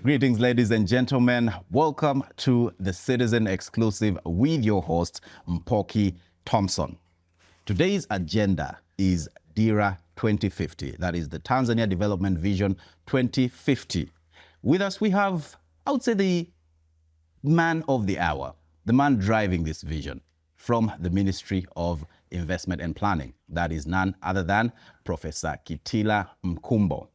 Greetings, ladies and gentlemen. Welcome to the Citizen Exclusive with your host, Mpoki Thompson. Today's agenda is DIRA 2050. That is the Tanzania Development Vision 2050. With us, we have, I would say, the man of the hour, the man driving this vision from the Ministry of Investment and Planning. That is none other than Professor Kitila Mkumbo.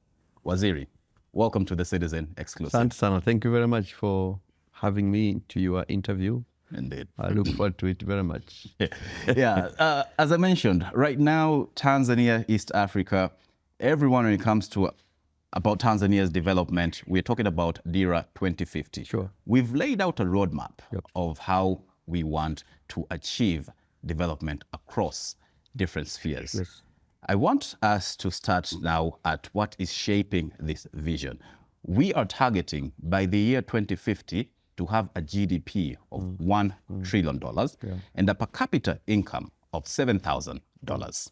Waziri, welcome to the Citizen Exclusive. Sana, thank you very much for having me to your interview. Indeed. I look forward to it very much. As I mentioned, right now, Tanzania, East Africa, everyone when it comes to about Tanzania's development, we're talking about DIRA 2050. Sure. We've laid out a roadmap of how we want to achieve development across different spheres. Yes. I want us to start now at what is shaping this vision. We are targeting by the year 2050 to have a GDP of $1 trillion and a per capita income of $7,000.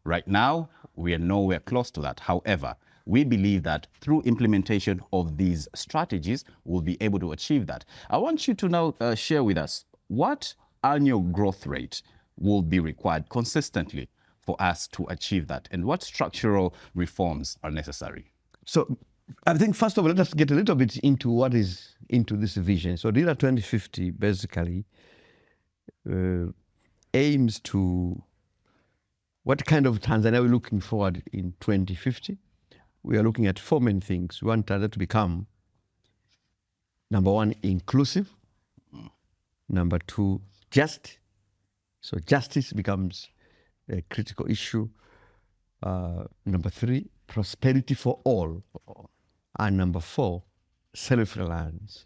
Right now, we are nowhere close to that. However, we believe that through implementation of these strategies, we'll be able to achieve that. I want you to now share with us what annual growth rate will be required consistently for us to achieve that, and what structural reforms are necessary. So I think, first of all, let us get a little bit into what is into this vision. So DIRA 2050 basically aims to what kind of Tanzania we're looking forward in 2050. We are looking at four main things. We want Tanzania to become, number one, inclusive. Number two, just. So justice becomes a critical issue. Number three, prosperity for all. And number four, self-reliance.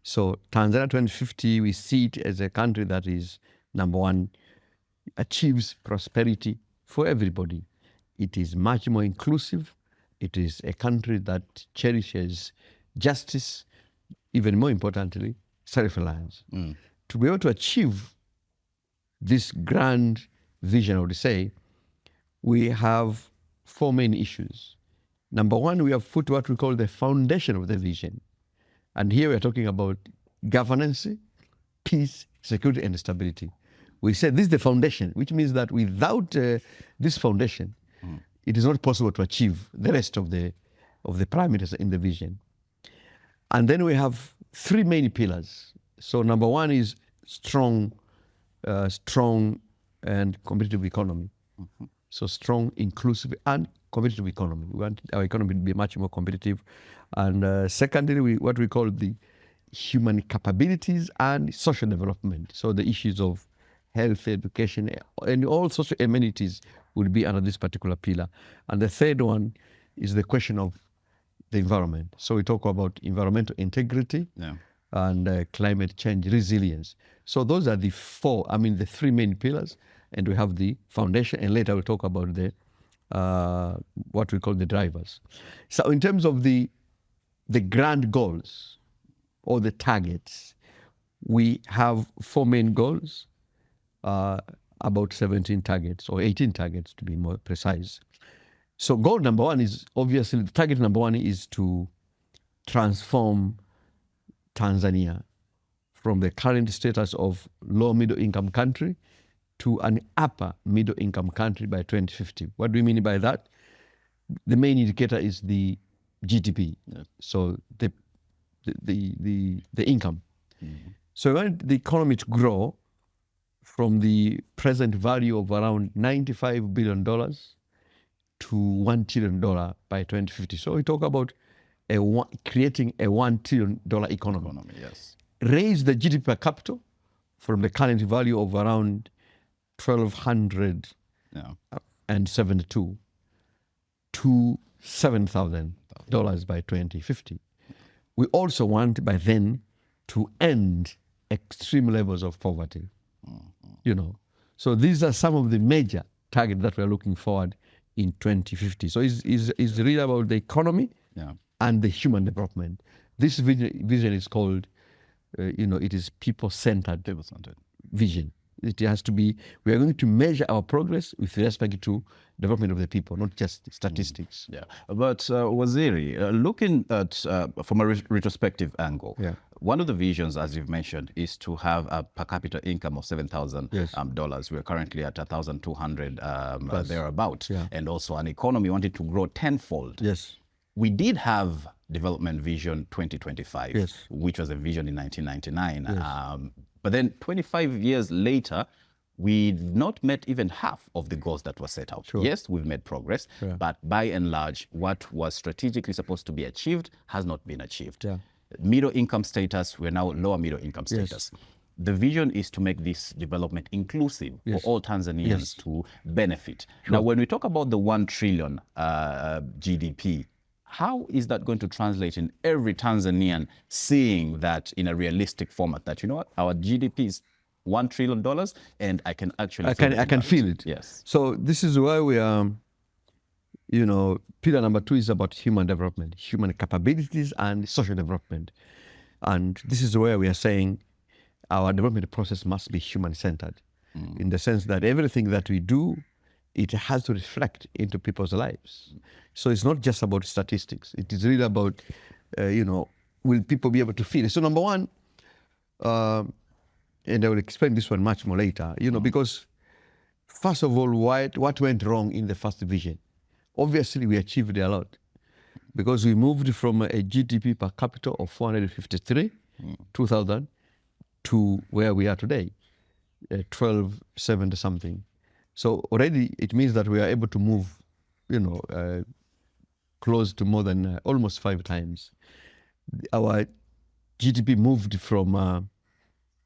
So Tanzania 2050, we see it as a country that is, number one, achieves prosperity for everybody. It is much more inclusive. It is a country that cherishes justice, even more importantly, self-reliance. To be able to achieve this grand vision, I would say, we have four main issues. Number one, we have put what we call the foundation of the vision. And here we're talking about governance, peace, security, and stability. We said this is the foundation, which means that without this foundation, it is not possible to achieve the rest of the parameters in the vision. And then we have three main pillars. So number one is strong and competitive economy. So strong, inclusive, and competitive economy. We want our economy to be much more competitive. And secondly, what we call the human capabilities and social development. So the issues of health, education, and all social amenities will be under this particular pillar. And the third one is the question of the environment. So we talk about environmental integrity and climate change resilience. So those are the three main pillars, and we have the foundation, and later we'll talk about the what we call the drivers. So in terms of the grand goals or the targets, we have four main goals, about 17 targets or 18 targets to be more precise. So goal number one is obviously, target number one is to transform Tanzania from the current status of low middle income country to an upper middle income country by 2050. What do we mean by that? The main indicator is the GDP. So the income. So we want the economy to grow from the present value of around $95 billion to $1 trillion by 2050. So we talk about creating a $1 trillion economy. Raise the GDP per capita from the current value of around $1,272 to $7,000 by 2050. We also want by then to end extreme levels of poverty. So these are some of the major targets that we're looking forward in 2050. So it's really about the economy and the human development. This vision is called, it is people-centered vision. It has to be, we are going to measure our progress with respect to development of the people, not just statistics. Yeah, but Waziri, looking at from a retrospective angle, Yeah. one of the visions, as you've mentioned, is to have a per capita income of $7,000. Yes. We're currently at 1,200 thereabout, Yeah. and also an economy wanted to grow tenfold. Yes. We did have Development Vision 2025, Yes. which was a vision in 1999. But then 25 years later, we've not met even half of the goals that were set out. Sure. Yes, we've made progress, but by and large, what was strategically supposed to be achieved has not been achieved. Yeah. Middle income status, we're now lower middle income status. The vision is to make this development inclusive for all Tanzanians to benefit. Now, when we talk about the 1 trillion GDP, how is that going to translate in every Tanzanian seeing that in a realistic format, that, you know what, our GDP is $1 trillion and I can actually I can feel it. Yes. So this is why we are, pillar number 2 is about human development, human capabilities and social development. And this is where we are saying our development process must be human-centered, in the sense that everything that we do, it has to reflect into people's lives. So it's not just about statistics. It is really about, will people be able to feel it? So number 1, and I will explain this one much more later, because first of all, what went wrong in the first vision? Obviously, we achieved a lot because we moved from a GDP per capita of 453, 2000, to where we are today, 1270 something. So already it means that we are able to move, close to more than almost 5 times. Our GDP moved from,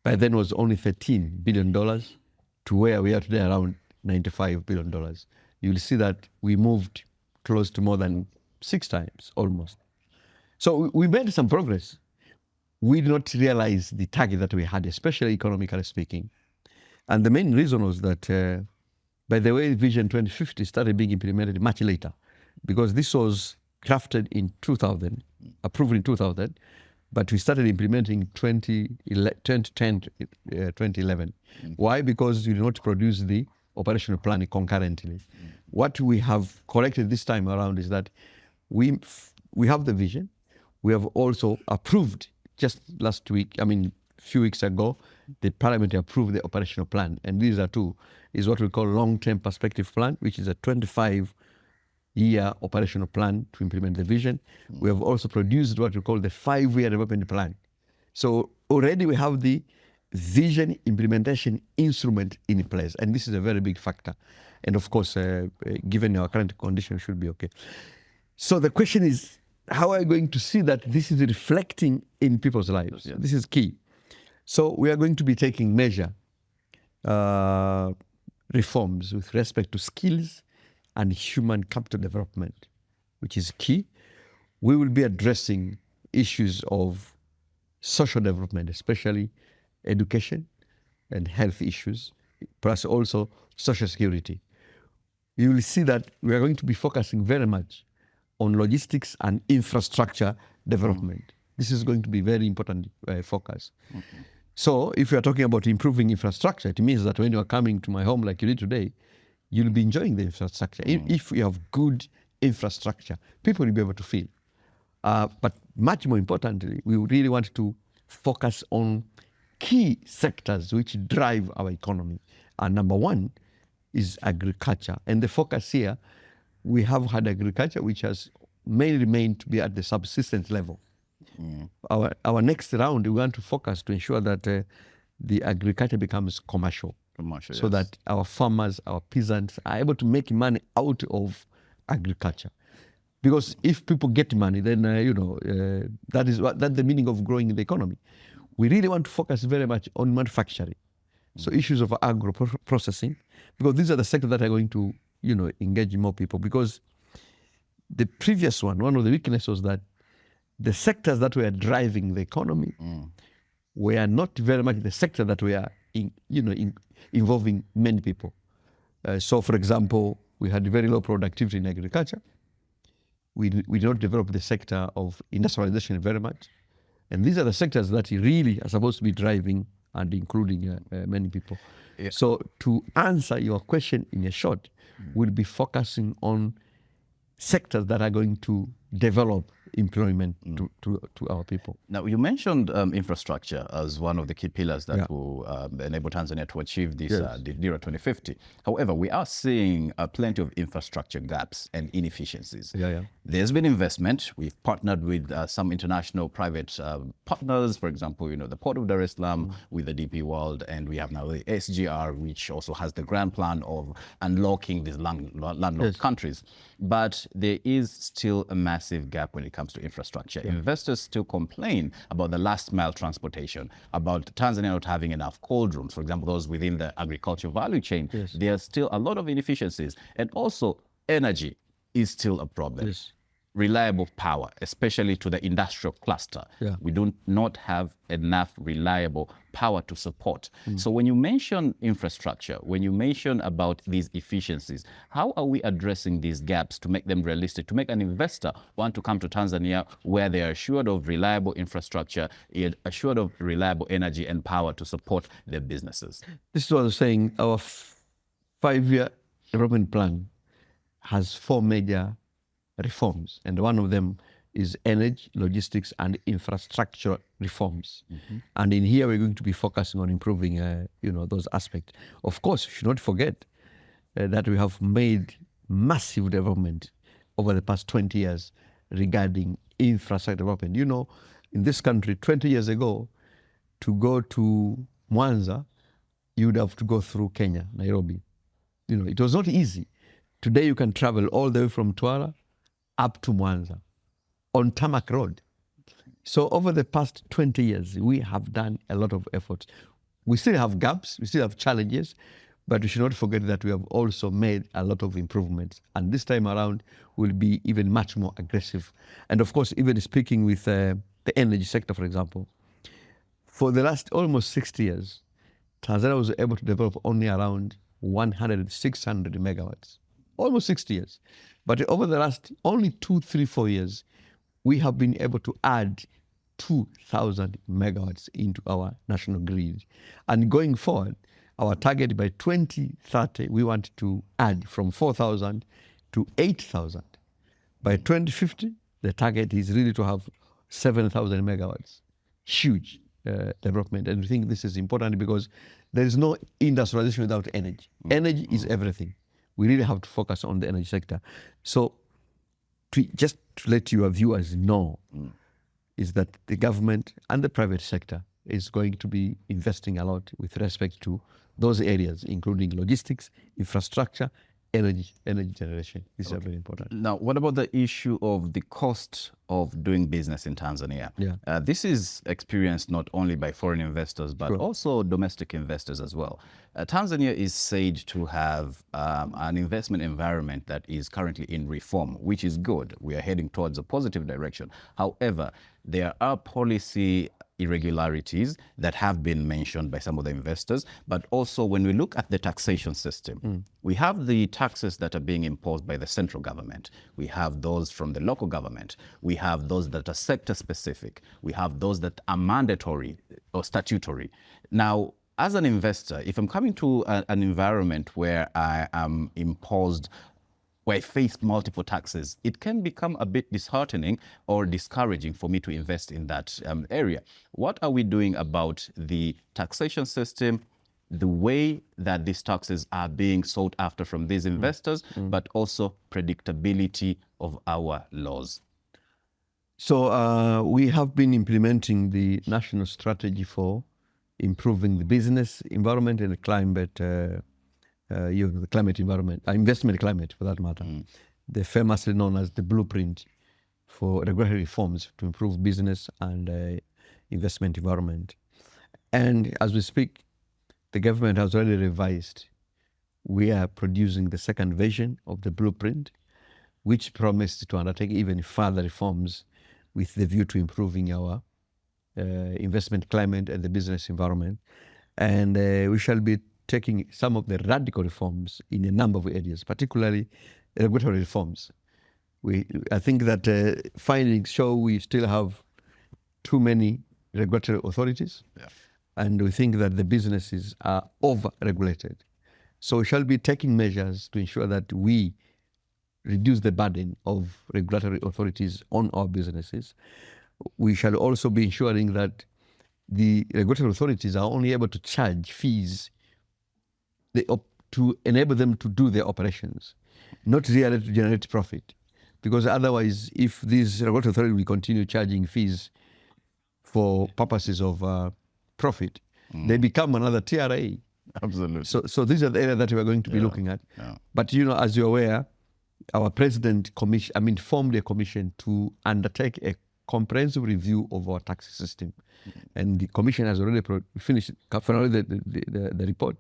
by then was only $13 billion to where we are today, around $95 billion. You'll see that we moved close to more than 6 times, almost. So we made some progress. We did not realize the target that we had, especially economically speaking. And the main reason was that, by the way, Vision 2050 started being implemented much later, because this was crafted in 2000, approved in 2000, but we started implementing 2011. Why? Because we did not produce the operational plan concurrently. What we have corrected this time around is that we have the vision. We have also approved just last week, a few weeks ago, the parliament approved the operational plan. And these are 2, is what we call long-term perspective plan, which is a 25-year operational plan to implement the vision. We have also produced what we call the 5-year development plan. So already we have the vision implementation instrument in place. And this is a very big factor. And of course, given our current condition, should be okay. So the question is, how are we going to see that this is reflecting in people's lives? Yes. This is key. So we are going to be taking measure reforms with respect to skills and human capital development, which is key. We will be addressing issues of social development, especially education and health issues, plus also social security. You will see that we are going to be focusing very much on logistics and infrastructure development. This is going to be very important focus. So if we are talking about improving infrastructure, it means that when you are coming to my home like you did today, you'll be enjoying the infrastructure. If we have good infrastructure, people will be able to feel. But much more importantly, we really want to focus on key sectors which drive our economy. And number 1 is agriculture. And the focus here, we have had agriculture which has mainly remained to be at the subsistence level. Our next round, we want to focus to ensure that the agriculture becomes commercial, so that our farmers, our peasants are able to make money out of agriculture. Because if people get money, then that's the meaning of growing the economy. We really want to focus very much on manufacturing. So issues of agro processing, because these are the sectors that are going to engage more people. Because the previous one of the weaknesses was that the sectors that were driving the economy were not very much the sector that were involving many people. So, for example, we had very low productivity in agriculture. We did not develop the sector of industrialization very much. And these are the sectors that really are supposed to be driving and including many people. Yeah. So to answer your question in a short, we'll be focusing on sectors that are going to develop employment to our people. Now, you mentioned infrastructure as one of the key pillars that Yeah. will enable Tanzania to achieve this Yes. the Dira 2050. However, we are seeing plenty of infrastructure gaps and inefficiencies. Yeah. There's been investment. We've partnered with some international private partners, for example, the Port of Dar es Salaam with the DP World, and we have now the SGR, which also has the grand plan of unlocking these landlocked Yes. countries. But there is still a massive gap when it comes to infrastructure. Investors still complain about the last mile transportation, about Tanzania not having enough cold rooms, for example, those within the agricultural value chain. Yes. There are still a lot of inefficiencies. And also, energy is still a problem. Yes. Reliable power, especially to the industrial cluster. Yeah. We do not have enough reliable power to support. So when you mention infrastructure, when you mention about these efficiencies, how are we addressing these gaps to make them realistic, to make an investor want to come to Tanzania where they are assured of reliable infrastructure, assured of reliable energy and power to support their businesses? This is what I was saying. Our 5-year development plan has 4 major reforms, and one of them is energy, logistics, and infrastructure reforms. And in here, we're going to be focusing on improving, those aspects. Of course, we should not forget that we have made massive development over the past 20 years regarding infrastructure development. In this country, 20 years ago, to go to Mwanza, you would have to go through Kenya, Nairobi. It was not easy. Today, you can travel all the way from Twara up to Mwanza on tarmac road. So over the past 20 years, we have done a lot of efforts. We still have gaps, we still have challenges, but we should not forget that we have also made a lot of improvements. And this time around, we'll be even much more aggressive. And of course, even speaking with the energy sector, for example, for the last almost 60 years, Tanzania was able to develop only around 100, 600 megawatts. Almost 60 years. But over the last only 2, 3, 4 years, we have been able to add 2,000 megawatts into our national grid. And going forward, our target by 2030, we want to add from 4,000 to 8,000. By 2050, the target is really to have 7,000 megawatts. Huge development. And we think this is important because there is no industrialization without energy. Energy is everything. We really have to focus on the energy sector. So just to let your viewers know, is that the government and the private sector is going to be investing a lot with respect to those areas, including logistics, infrastructure, energy generation. These are very important. Now, what about the issue of the cost of doing business in Tanzania? Yeah. This is experienced not only by foreign investors, but also domestic investors as well. Tanzania is said to have an investment environment that is currently in reform, which is good. We are heading towards a positive direction. However, there are policy irregularities that have been mentioned by some of the investors, but also when we look at the taxation system, we have the taxes that are being imposed by the central government. We have those from the local government. We have those that are sector specific. We have those that are mandatory or statutory. Now, as an investor, if I'm coming to an environment where I am imposed where I face multiple taxes, it can become a bit disheartening or discouraging for me to invest in that area. What are we doing about the taxation system, the way that these taxes are being sought after from these investors, but also predictability of our laws? So we have been implementing the national strategy for improving the business environment and the climate the climate environment, investment climate for that matter, the famously known as the blueprint for regulatory reforms to improve business and investment environment. And as we speak, the government has already revised. We are producing the second version of the blueprint, which promised to undertake even further reforms with the view to improving our investment climate and the business environment. And we shall be taking some of the radical reforms in a number of areas, particularly regulatory reforms. I think that findings show we still have too many regulatory authorities. Yeah. and we think that the businesses are over-regulated. So we shall be taking measures to ensure that we reduce the burden of regulatory authorities on our businesses. We shall also be ensuring that the regulatory authorities are only able to charge fees to enable them to do their operations, not really to generate profit. Because otherwise, if these regulatory authorities will continue charging fees for purposes of profit, they become another TRA. Absolutely. So these are the areas that we are going to be looking at. Yeah. But as you're aware, our president formed a commission to undertake a comprehensive review of our tax system, and the commission has already finished the report,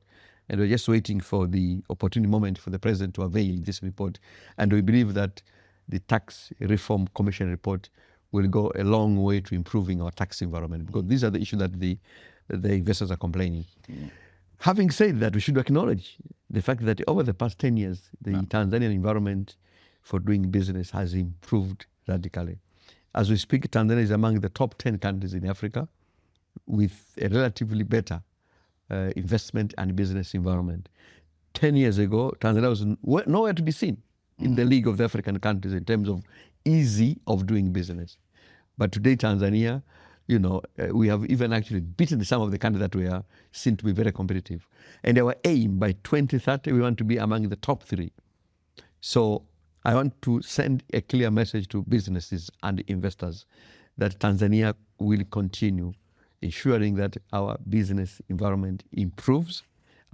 and we're just waiting for the opportune moment for the president to avail this report. And we believe that the tax reform commission report will go a long way to improving our tax environment, because these are the issues that the investors are complaining. Having said that, we should acknowledge the fact that over the past 10 years, the Tanzanian environment for doing business has improved radically. As we speak, Tanzania is among the top 10 countries in Africa with a relatively better investment and business environment. 10 years ago, Tanzania was nowhere to be seen in the league of the African countries in terms of easy of doing business. But today, Tanzania, we have even actually beaten some of the countries that were seen to be very competitive. And our aim by 2030, we want to be among the top 3. So I want to send a clear message to businesses and investors that Tanzania will continue ensuring that our business environment improves,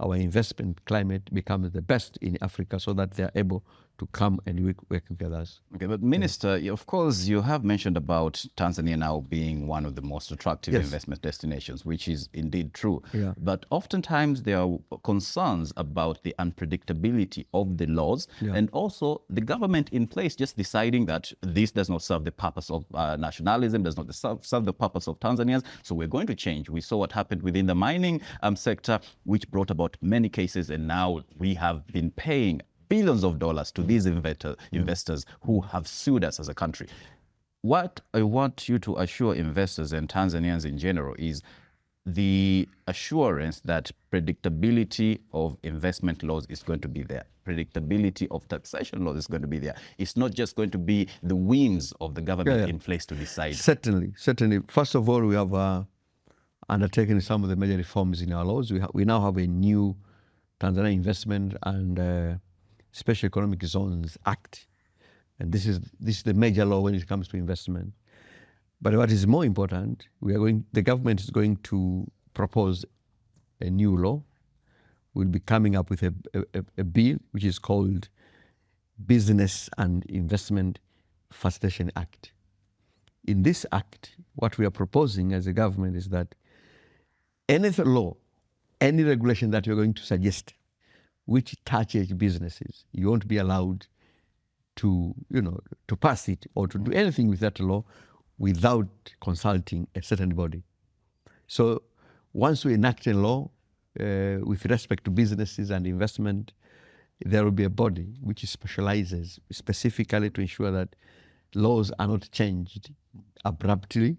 our investment climate becomes the best in Africa, so that they are able to come and work with us. Okay, but Minister, of course, you have mentioned about Tanzania now being one of the most attractive investment destinations, which is indeed true. Yeah. But oftentimes there are concerns about the unpredictability of the laws, and also the government in place just deciding that this does not serve the purpose of nationalism, does not serve the purpose of Tanzanians, so we're going to change. We saw what happened within the mining sector, which brought about many cases, and now we have been paying billions of dollars to these investors who have sued us as a country. What I want you to assure investors and Tanzanians in general is the assurance that predictability of investment laws is going to be there. Predictability of taxation laws is going to be there. It's not just going to be the whims of the government in place to decide. Certainly. First of all, we have undertaken some of the major reforms in our laws. We now have a new Tanzania Investment and Special Economic Zones Act, and this is the major law when it comes to investment. But what is more important, the government is going to propose a new law. We'll be coming up with a bill which is called Business and Investment Facilitation Act. In this act, what we are proposing as a government is that any law, any regulation that you're going to suggest which touches businesses, you won't be allowed to pass it or to do anything with that law without consulting a certain body. So once we enact a law with respect to businesses and investment, there will be a body which specializes specifically to ensure that laws are not changed abruptly.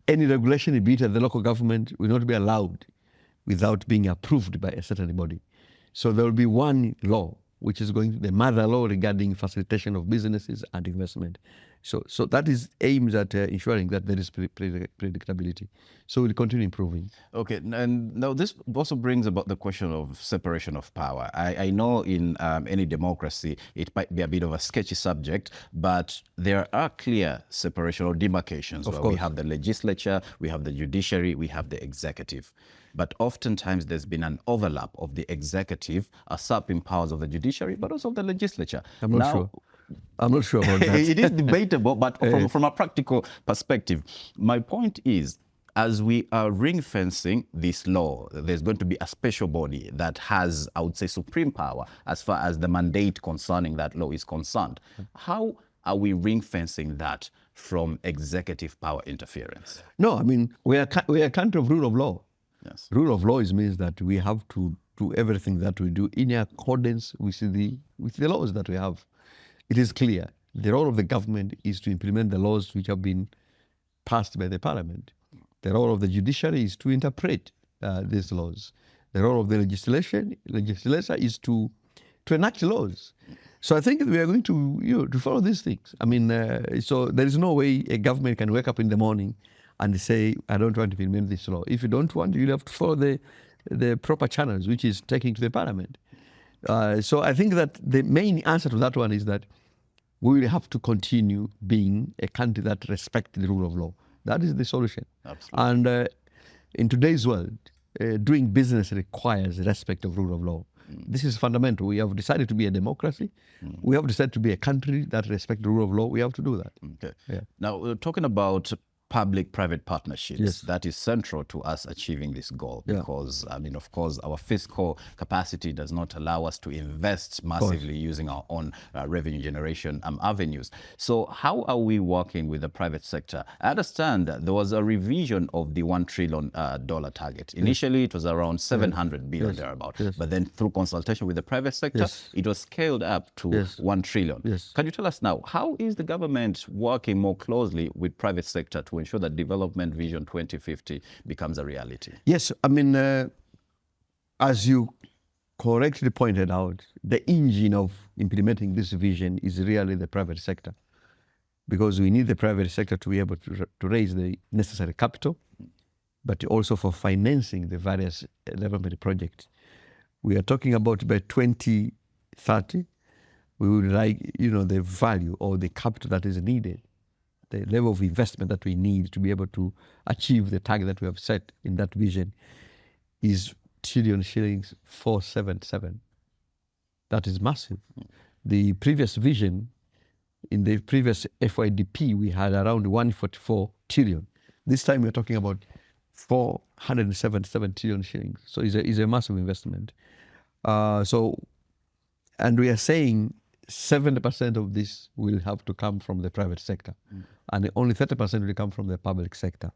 Any regulation, be it at the local government, will not be allowed without being approved by a certain body. So there will be one law, which is going to be the mother law regarding facilitation of businesses and investment. So that is aimed at ensuring that there is predictability. So we'll continue improving. Okay, and now this also brings about the question of separation of power. I know in any democracy, it might be a bit of a sketchy subject, but there are clear separation or demarcations where we have the legislature, we have the judiciary, we have the executive. But oftentimes there's been an overlap of the executive usurping powers of the judiciary, but also of the legislature. I'm not sure about that. It is debatable, but from a practical perspective, my point is, as we are ring fencing this law, there's going to be a special body that has, I would say, supreme power as far as the mandate concerning that law is concerned. How are we ring fencing that from executive power interference? No, I mean, we are a country of rule of law. Yes. Rule of law means that we have to do everything that we do in accordance with the laws that we have. It is clear the role of the government is to implement the laws which have been passed by the parliament. The role of the judiciary is to interpret these laws. The role of the legislature is to enact laws. So I think we are going to to follow these things. I mean, so there is no way a government can wake up in the morning and say, I don't want to implement this law. If you don't want, you'll have to follow the proper channels, which is taking to the parliament. So I think that the main answer to that one is that we will have to continue being a country that respects the rule of law. That is the solution. Absolutely. And in today's world, doing business requires respect of rule of law. This is fundamental. We have decided to be a democracy. We have decided to be a country that respects the rule of law. We have to do that. Okay. Yeah. Now, we're talking about public-private partnerships. Yes. That is central to us achieving this goal because, I mean, of course, our fiscal capacity does not allow us to invest massively using our own revenue generation avenues. So how are we working with the private sector? I understand that there was a revision of the $1 trillion target. Initially, it was around 700 billion thereabout. But then through consultation with the private sector, it was scaled up to 1 trillion. Can you tell us now, how is the government working more closely with private sector to ensure that Development Vision 2050 becomes a reality? Yes, I mean, as you correctly pointed out, the engine of implementing this vision is really the private sector, because we need the private sector to be able to raise the necessary capital, but also for financing the various development projects. We are talking about by 2030, we would like, the value or the capital that is needed, the level of investment that we need to be able to achieve the target that we have set in that vision is trillion shillings 477. That is massive. The previous vision, in the previous FYDP, we had around 144 trillion. This time we're talking about 477 trillion shillings. So it's a massive investment. And we are saying 70% of this will have to come from the private sector, and only 30% will come from the public sector,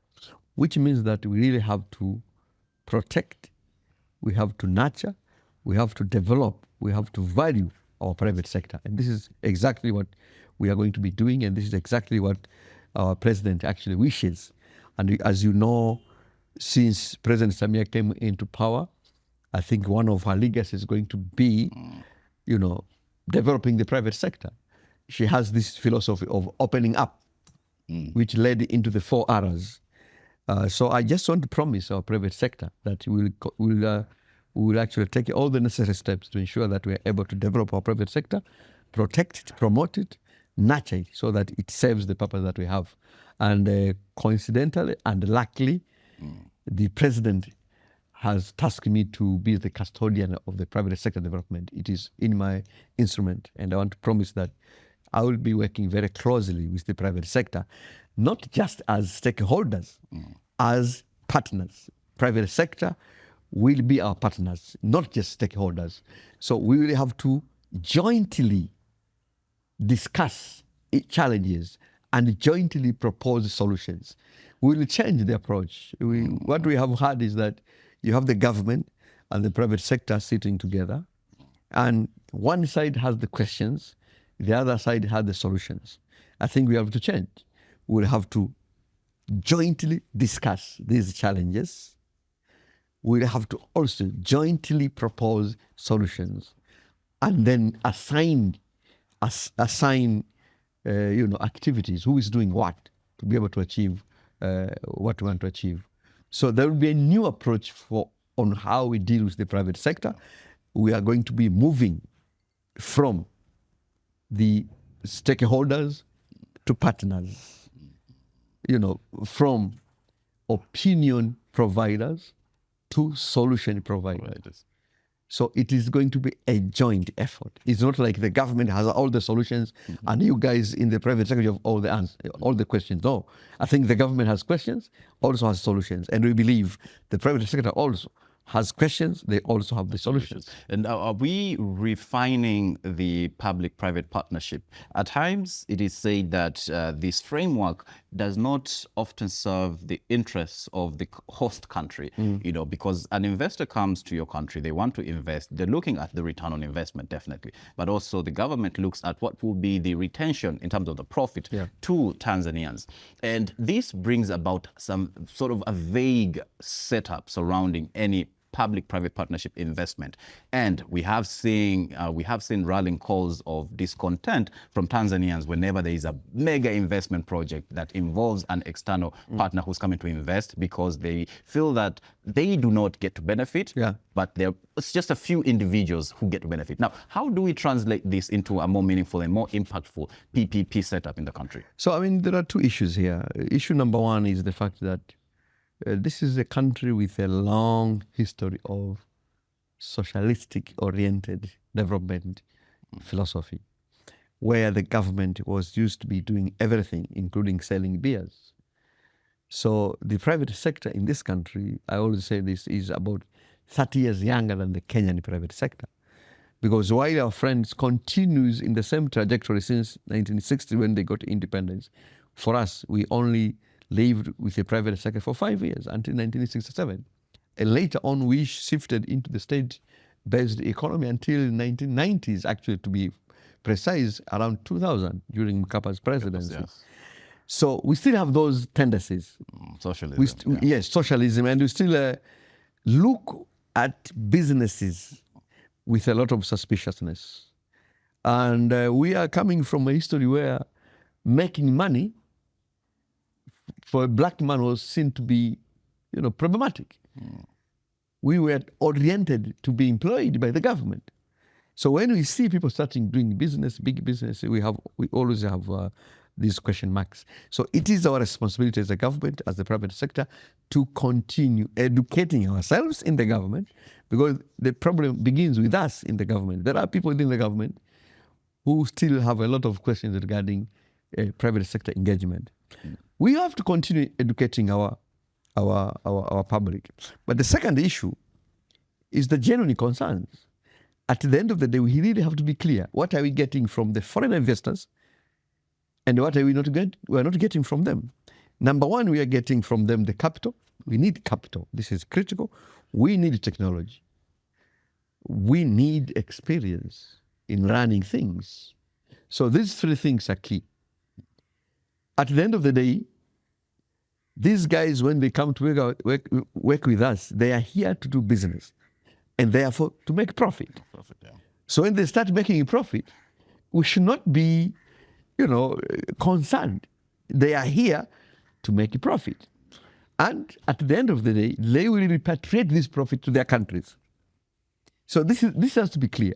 which means that we really have to protect, we have to nurture, we have to develop, we have to value our private sector. And this is exactly what we are going to be doing, and this is exactly what our president actually wishes. And as you know, since President Samia came into power, I think one of her legacies is going to be, developing the private sector. She has this philosophy of opening up, which led into the 4 R's. So I just want to promise our private sector that we will actually take all the necessary steps to ensure that we are able to develop our private sector, protect it, promote it, nurture it, so that it serves the purpose that we have. And coincidentally and luckily, the president has tasked me to be the custodian of the private sector development. It is in my instrument, and I want to promise that I will be working very closely with the private sector, not just as stakeholders, as partners. Private sector will be our partners, not just stakeholders. So we will have to jointly discuss challenges and jointly propose solutions. We will change the approach. What we have had is that you have the government and the private sector sitting together, and one side has the questions, the other side has the solutions. I think we have to change. We'll have to jointly discuss these challenges. We'll have to also jointly propose solutions, and then assign activities, who is doing what, to be able to achieve what we want to achieve. So there will be a new approach on how we deal with the private sector. We are going to be moving from the stakeholders to partners, from opinion providers to solution providers. So it is going to be a joint effort. It's not like the government has all the solutions and you guys in the private sector have all the answers, all the questions. No, I think the government has questions, also has solutions. And we believe the private sector also has questions, they also have the solutions. And are we refining the public-private partnership? At times, it is said that this framework does not often serve the interests of the host country, because an investor comes to your country, they want to invest, they're looking at the return on investment, definitely, but also the government looks at what will be the retention in terms of the profit to Tanzanians. And this brings about some sort of a vague setup surrounding any public-private partnership investment, and we have seen rallying calls of discontent from Tanzanians whenever there is a mega investment project that involves an external partner who's coming to invest, because they feel that they do not get to benefit, but it's just a few individuals who get to benefit. Now, how do we translate this into a more meaningful and more impactful PPP setup in the country? So, I mean, there are two issues here. Issue number one is the fact that this is a country with a long history of socialistic-oriented development philosophy, where the government was used to be doing everything, including selling beers. So the private sector in this country, I always say this, is about 30 years younger than the Kenyan private sector. Because while our friends continues in the same trajectory since 1960 when they got independence, for us, we only lived with the private sector for 5 years until 1967. And later on, we shifted into the state-based economy until 1990s, actually, to be precise, around 2000 during Mkpa's presidency. Yes. So we still have those tendencies. Socialism. Yes, socialism. And we still look at businesses with a lot of suspiciousness. And we are coming from a history where making money for a black man was seen to be, problematic. We were oriented to be employed by the government. So when we see people starting doing business, big business, we always have these question marks. So it is our responsibility as a government, as the private sector, to continue educating ourselves in the government, because the problem begins with us in the government. There are people within the government who still have a lot of questions regarding private sector engagement. We have to continue educating our public. But the second issue is the genuine concerns. At the end of the day, we really have to be clear. What are we getting from the foreign investors, and what are we not getting from them? Number one, we are getting from them the capital. We need capital. This is critical. We need technology. We need experience in running things. So these three things are key. At the end of the day, these guys, when they come to work with us, they are here to do business and therefore to make profit. So when they start making a profit, we should not be, concerned. They are here to make a profit. And at the end of the day, they will repatriate this profit to their countries. So this has to be clear.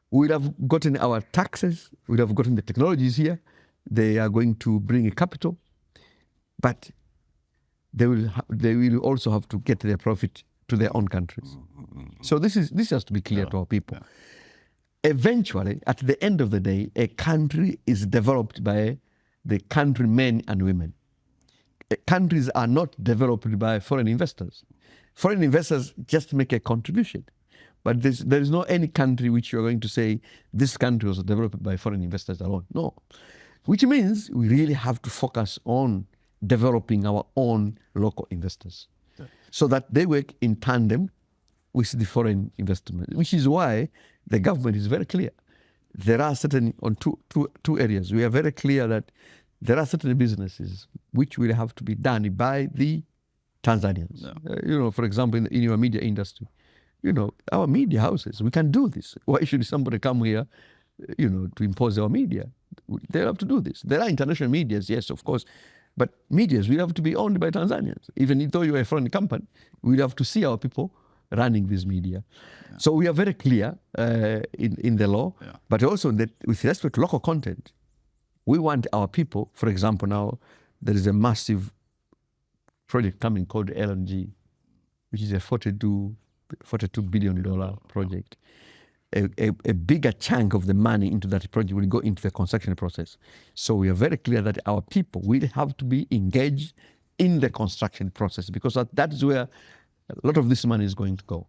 We'll have gotten our taxes, we'll have gotten the technologies here. They are going to bring a capital, but they will also have to get their profit to their own countries. So this has to be clear to our people. Eventually, at the end of the day, a country is developed by the countrymen and women. Countries are not developed by foreign investors. Foreign investors just make a contribution. But there is not any country which you're going to say, this country was developed by foreign investors alone. No. Which means we really have to focus on developing our own local investors so that they work in tandem with the foreign investment, which is why the government is very clear. There are certain, on two areas, we are very clear that there are certain businesses which will have to be done by the Tanzanians. For example, in your media industry, our media houses, we can do this. Why should somebody come here, to impose our media? They have to do this. There are international medias, yes, of course, but medias will have to be owned by Tanzanians. Even though you're a foreign company, we'll have to see our people running this media. So we are very clear in the law, but also that with respect to local content, we want our people, for example, now there is a massive project coming called LNG, which is a $42 billion project. A bigger chunk of the money into that project will go into the construction process. So we are very clear that our people will have to be engaged in the construction process, because that is where a lot of this money is going to go.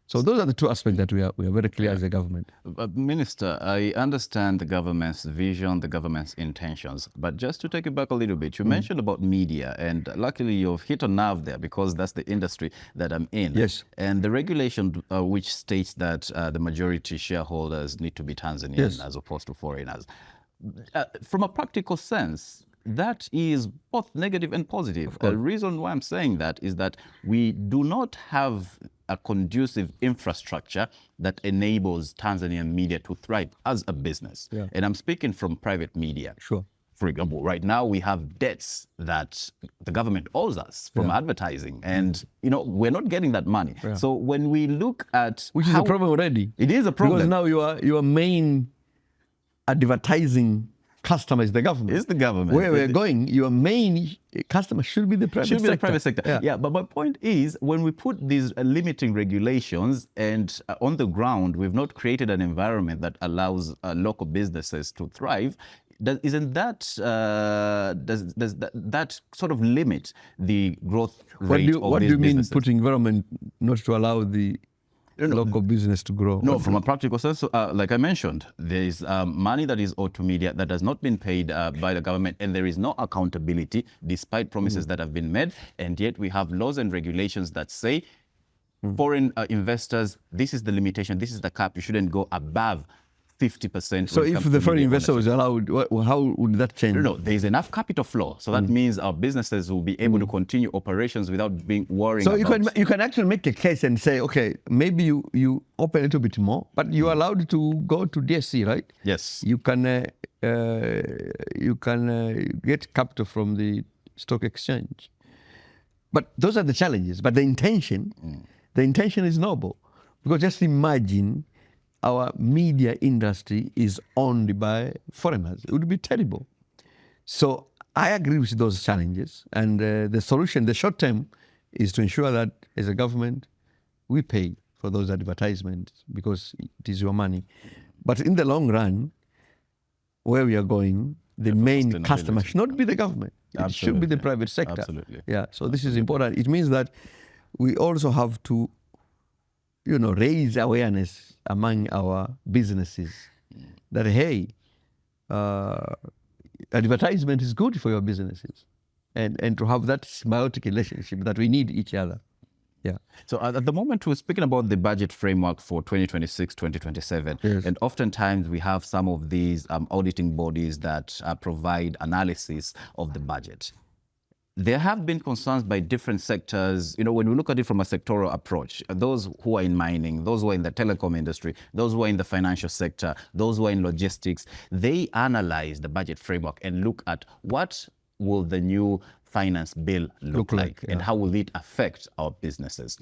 So those are the two aspects that we are very clear as a government. Minister, I understand the government's vision, the government's intentions, but just to take it back a little bit, you mentioned about media, and luckily you've hit a nerve there because that's the industry that I'm in. Yes. And the regulation which states that the majority shareholders need to be Tanzanian as opposed to foreigners. From a practical sense, that is both negative and positive. The reason why I'm saying that is that we do not have a conducive infrastructure that enables Tanzanian media to thrive as a business. And I'm speaking from private media. Sure. For example, right now we have debts that the government owes us from advertising, and we're not getting that money. So when we look at which is a problem already. It is a problem because now your main advertising customer is the government. It's the government. Where we're going, your main customer should be the private sector. Should be the private sector. Yeah, but my point is, when we put these limiting regulations and on the ground, we've not created an environment that allows local businesses to thrive. Isn't that does that sort of limit the growth rate of these businesses? What do you mean putting environment not to allow the local business to grow? No, from a practical sense, like I mentioned, there is money that is owed to media that has not been paid by the government, and there is no accountability despite promises that have been made. And yet we have laws and regulations that say foreign investors, this is the limitation, this is the cap, you shouldn't go above 50%. So if the foreign investor was allowed, how would that change? No, there is enough capital flow. So that means our businesses will be able to continue operations without worrying so about... you can actually make a case and say, okay, maybe you open a little bit more, but you're allowed to go to DSC, right? Yes. You can get capital from the stock exchange. But those are the challenges. But the intention is noble. Because just imagine our media industry is owned by foreigners. It would be terrible. So I agree with those challenges. And the solution, the short term, is to ensure that as a government, we pay for those advertisements because it is your money. But in the long run, where we are going, the main customer should not be the government. It should be the private sector. Absolutely. Yeah. So this is important. It means that we also have to raise awareness among our businesses that, hey, advertisement is good for your businesses, and to have that symbiotic relationship that we need each other. Yeah. So at the moment, we're speaking about the budget framework for 2026, 2027. Yes. And oftentimes we have some of these auditing bodies that provide analysis of the budget. There have been concerns by different sectors, when we look at it from a sectoral approach, those who are in mining, those who are in the telecom industry, those who are in the financial sector, those who are in logistics, they analyze the budget framework and look at what will the new finance bill look like and how will it affect our businesses.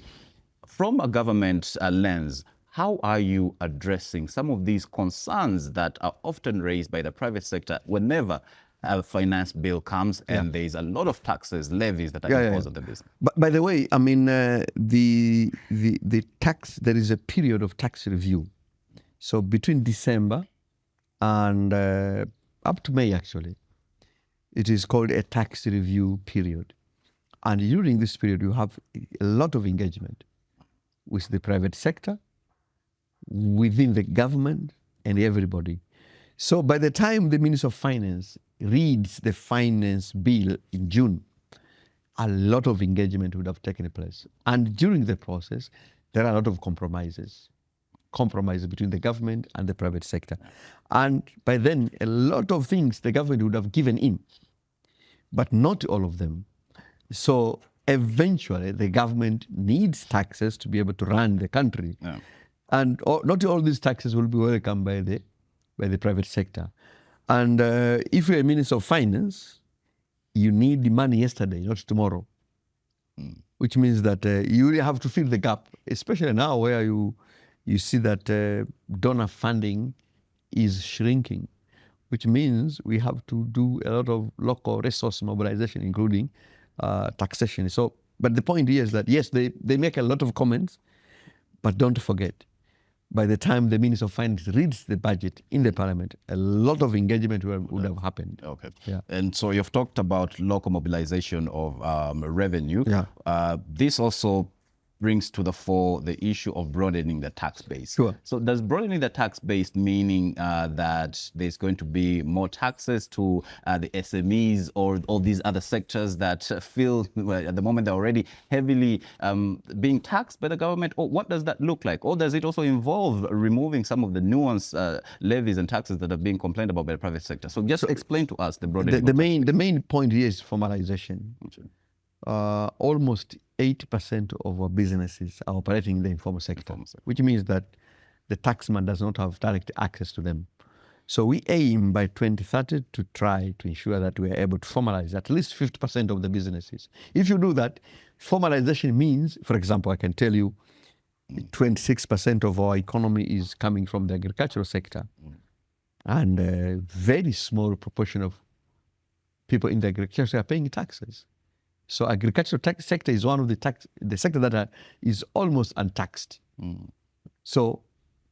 From a government lens, how are you addressing some of these concerns that are often raised by the private sector whenever a finance bill comes and there is a lot of taxes, levies that are imposed on the business? But by the way, I mean, the tax, there is a period of tax review. So between December and up to May, actually, it is called a tax review period. And during this period, you have a lot of engagement with the private sector, within the government, and everybody. So by the time the Minister of Finance reads the finance bill in June, a lot of engagement would have taken place. And during the process, there are a lot of compromises between the government and the private sector. And by then, a lot of things the government would have given in, but not all of them. So eventually, the government needs taxes to be able to run the country. Yeah. And not all these taxes will be welcomed by the private sector. And if you're a Minister of Finance, you need the money yesterday, not tomorrow. Which means that you really have to fill the gap, especially now where you see that donor funding is shrinking, which means we have to do a lot of local resource mobilization, including taxation. So, but the point here is that, yes, they make a lot of comments, but don't forget, by the time the Minister of Finance reads the budget in the Parliament, a lot of engagement would have happened. Okay. Yeah. And so you've talked about local mobilization of revenue. Yeah. This also brings to the fore the issue of broadening the tax base. Sure. So does broadening the tax base meaning that there's going to be more taxes to the SMEs or all these other sectors that feel well, at the moment they're already heavily being taxed by the government? Or what does that look like? Or does it also involve removing some of the nuanced levies and taxes that are being complained about by the private sector? So just explain to us the broadening. The main point here is formalization. Almost 80% of our businesses are operating in the informal sector, which means that the taxman does not have direct access to them. So we aim by 2030 to try to ensure that we are able to formalize at least 50% of the businesses. If you do that, formalization means, for example, I can tell you 26% of our economy is coming from the agricultural sector, and a very small proportion of people in the agriculture are paying taxes. So agricultural sector is one of the sector that is almost untaxed. So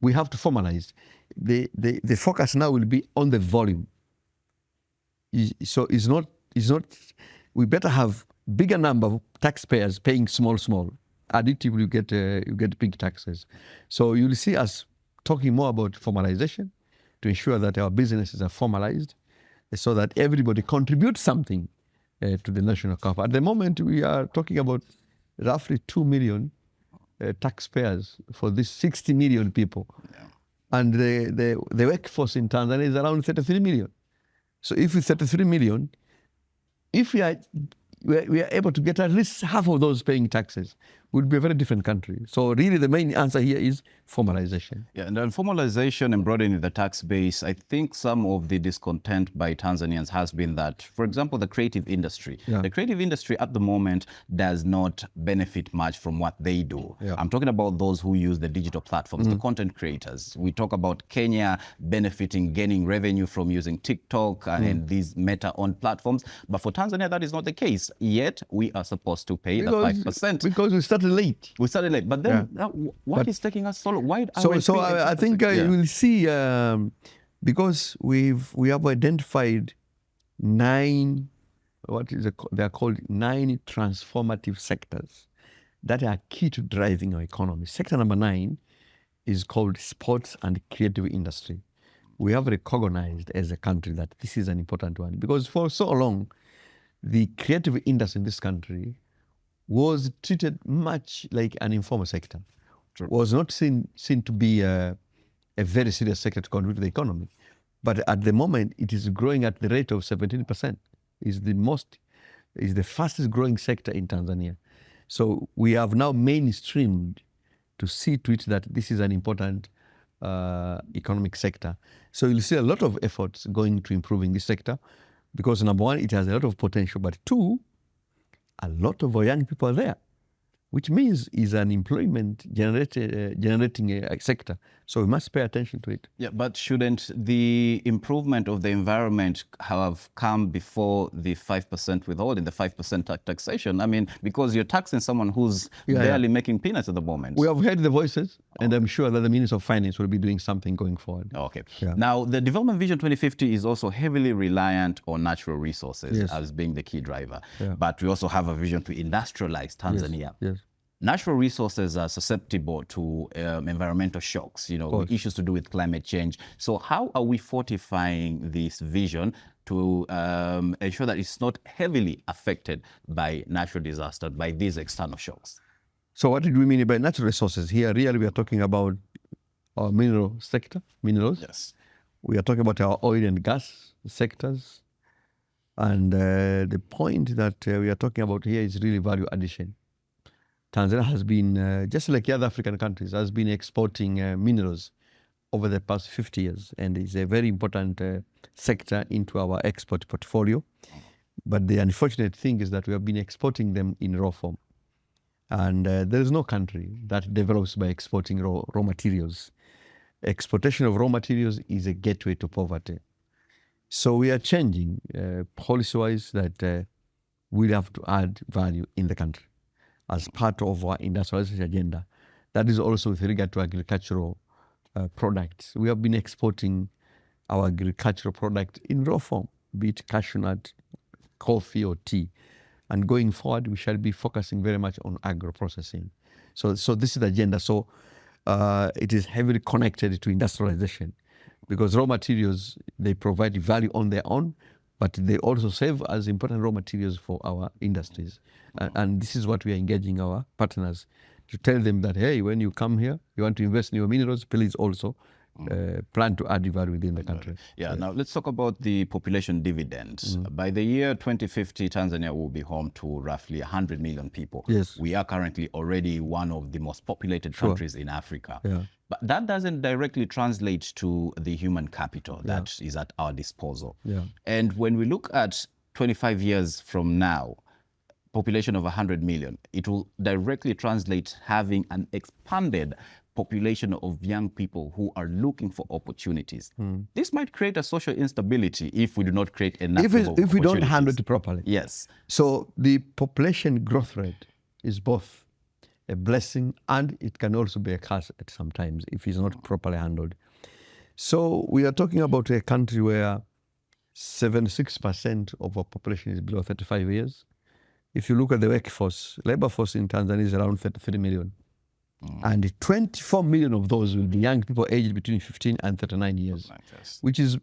we have to formalize. The focus now will be on the volume. So it's not. We better have bigger number of taxpayers paying small. Additively, you get big taxes. So you'll see us talking more about formalization to ensure that our businesses are formalized, so that everybody contributes something to the national coffers. At the moment, we are talking about roughly 2 million taxpayers for these 60 million people. Yeah. And the workforce in Tanzania is around 33 million. So if it's 33 million, if we are able to get at least half of those paying taxes, would be a very different country. So really the main answer here is formalization. Yeah, and then formalization and broadening the tax base, I think some of the discontent by Tanzanians has been that, for example, the creative industry. Yeah. The creative industry at the moment does not benefit much from what they do. Yeah. I'm talking about those who use the digital platforms, the content creators. We talk about Kenya benefiting, gaining revenue from using TikTok and these meta-owned platforms. But for Tanzania, that is not the case. Yet, we are supposed to pay the 5%. Because we started late. We started late. But then, what is taking us so long? Why are I think you will see, because we have identified 9, they are called 9 transformative sectors that are key to driving our economy. Sector number 9 is called sports and creative industry. We have recognized as a country that this is an important one, because for so long, the creative industry in this country was treated much like an informal sector. True. Was not seen to be a very serious sector to contribute to the economy. But at the moment, it is growing at the rate of 17%. Is the fastest growing sector in Tanzania. So we have now mainstreamed to see to it that this is an important economic sector. So you'll see a lot of efforts going to improving this sector, because number one, it has a lot of potential, but two, a lot of our young people are there, which means is an employment generating sector. So we must pay attention to it. Yeah, but shouldn't the improvement of the environment have come before the 5% withholding, the 5% taxation? I mean, because you're taxing someone who's barely making peanuts at the moment. We have heard the voices, and I'm sure that the Minister of Finance will be doing something going forward. Okay. Yeah. Now, the Development Vision 2050 is also heavily reliant on natural resources as being the key driver. Yeah. But we also have a vision to industrialize Tanzania. Yes. Natural resources are susceptible to environmental shocks, issues to do with climate change. So how are we fortifying this vision to ensure that it's not heavily affected by natural disaster, by these external shocks? So what did we mean by natural resources? Here, really, we are talking about our mineral sector, minerals. Yes. We are talking about our oil and gas sectors. And the point that we are talking about here is really value addition. Tanzania has been, just like the other African countries, has been exporting minerals over the past 50 years, and is a very important sector into our export portfolio. But the unfortunate thing is that we have been exporting them in raw form. And there is no country that develops by exporting raw materials. Exportation of raw materials is a gateway to poverty. So we are changing policy-wise that we have to add value in the country as part of our industrialization agenda. That is also with regard to agricultural products. We have been exporting our agricultural product in raw form, be it cashew nut, coffee or tea. And going forward, we shall be focusing very much on agro-processing. So this is the agenda. So it is heavily connected to industrialization, because raw materials, they provide value on their own, but they also serve as important raw materials for our industries. And this is what we are engaging our partners to tell them that, hey, when you come here, you want to invest in your minerals, please also plan to add value within the country. Yeah, now let's talk about the population dividends. By the year 2050, Tanzania will be home to roughly 100 million people. Yes. We are currently already one of the most populated countries in Africa. Yeah. But that doesn't directly translate to the human capital that is at our disposal. Yeah. And when we look at 25 years from now, population of 100 million, it will directly translate having an expanded population of young people who are looking for opportunities. This might create a social instability if we do not create enough if we don't handle it properly. Yes. So the population growth rate is both a blessing and it can also be a curse at sometimes if it's not properly handled. So we are talking about a country where 76% of our population is below 35 years. If you look at the workforce, labor force in Tanzania is around 33 million. And 24 million of those will be young people aged between 15 and 39 years, which is